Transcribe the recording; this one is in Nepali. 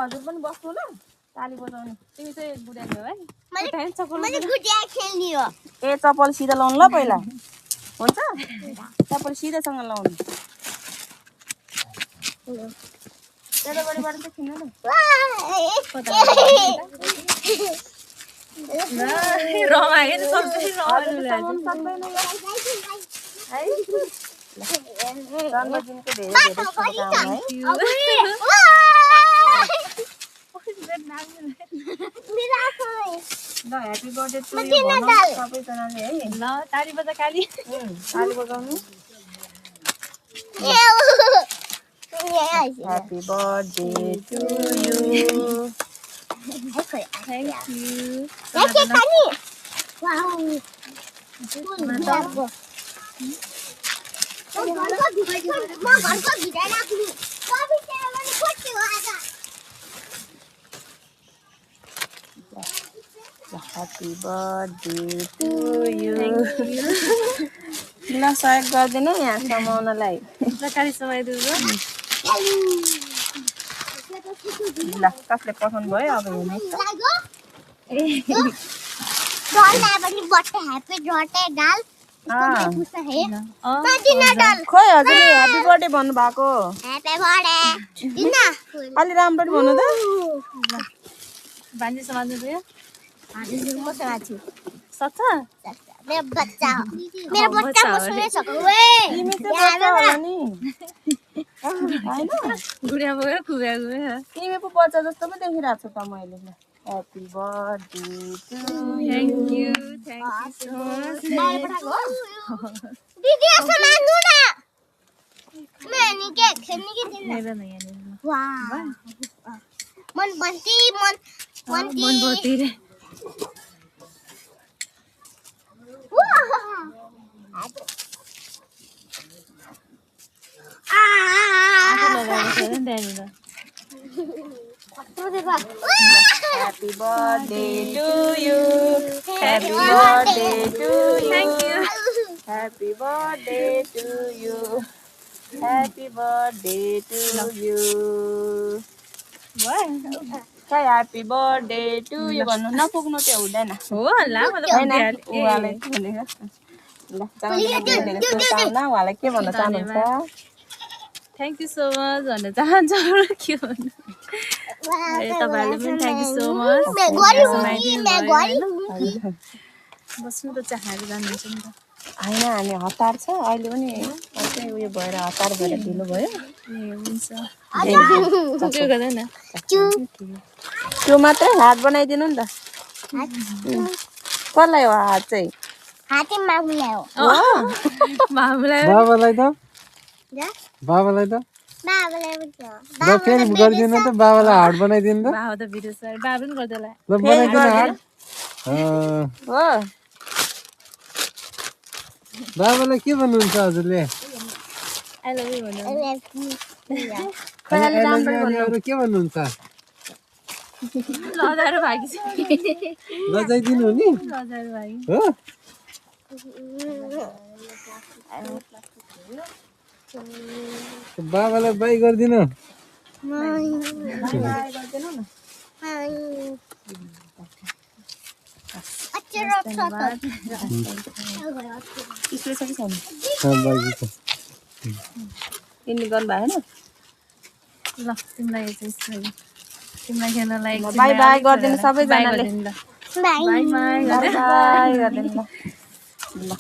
हजुर पनि बस्नु ल ताली बजाउने तिमी चाहिँ गुडिया खेल्यौ है मैले गुडिया खेल्ने हो ए चप्पल सिधा लाउनु ल पहिला हुन्छ चप्पल सिधैसँग लाउनु त्यताबाट चाहिँ किन न रमायो नि सबै जन्मदिनको धेरै शुभकामना है ल ह्यापी बर्थडे टु यु सबैजनाले है ल ताली बजा काली ताली बजाउनु happy birthday to you thank you happy birthday to you ल सहयोग गरिदिनु यहाँ समाउनलाई काली समाइदिनु ल कसले पठाउनु भयो अब हेर्नुहोस् खोइ हजुरले ह्यापी बर्थडे भन्नुभएको अलि राम्ररी भन्नु त भान्जी समात्नु थियो सच्च मेरो बच्चा मुस्लिम छ तिमी चाहिँ बच्चा होला नि हैन गुडिया भयो खुबा गयो तिमी पो बच्चा जस्तो पो देखिरहेको छु त मैले happy birthday to thank you so much दिदी यसो मान्नु न मैले के खेल्ने कि दिन हेर न यहाँ वाह मन बन्ती मन बन्ती रे Happy birthday to you. Happy birthday to you. Thank you. Happy birthday to you. Happy birthday to you. Say happy birthday to you. भन्नु नपुग्नु त्यो हुँदैन हो ल म त हैन उहाँलाई भनेको ल शुभकामना उहाँलाई के भन्न चाहनुहुन्छ थ्याङ्क यू सो मच भन्न चाहन्छु के भन्नु तपाईहरुले पनि थ्याङ्क यू सो मच बस्नु त चाहेर जानुहुन्छ नि त हैन हामी हतार छ अहिले पनि अझै उयो भएर हतार भएर ढिलो भयो ए हुन्छ त्यो गर्दैन त्यो मात्रै हात बनाइदिनु नि त कसलाई हो हात चाहिँ हाते माग्नुलाई हो मामुलाई बाबालाई त बाबालाई त बाबालाई पनि ल फेरि गरिदिनु त बाबालाई हार्ट बनाइदिनु त बाबा त भिडियो सर बाबा पनि गर्दैला ल बनाइदिनु हार्ट हो बाबालाई के भन्नुहुन्छ हजुरले आई लभ यु भन्नु अरू के भन्नुहुन्छ लजाएर भागिस लजाइदिनु नि लजाएर भागी हो बाबालाई बाई गरिदिनु किन्ने गर्नु भएन ल तिमीलाई चाहिँ तिमीलाई खेल्नलाई बाई बाई गरिदिनु सबैजनाले बाई बाई बाई बाई गरिदिनु ल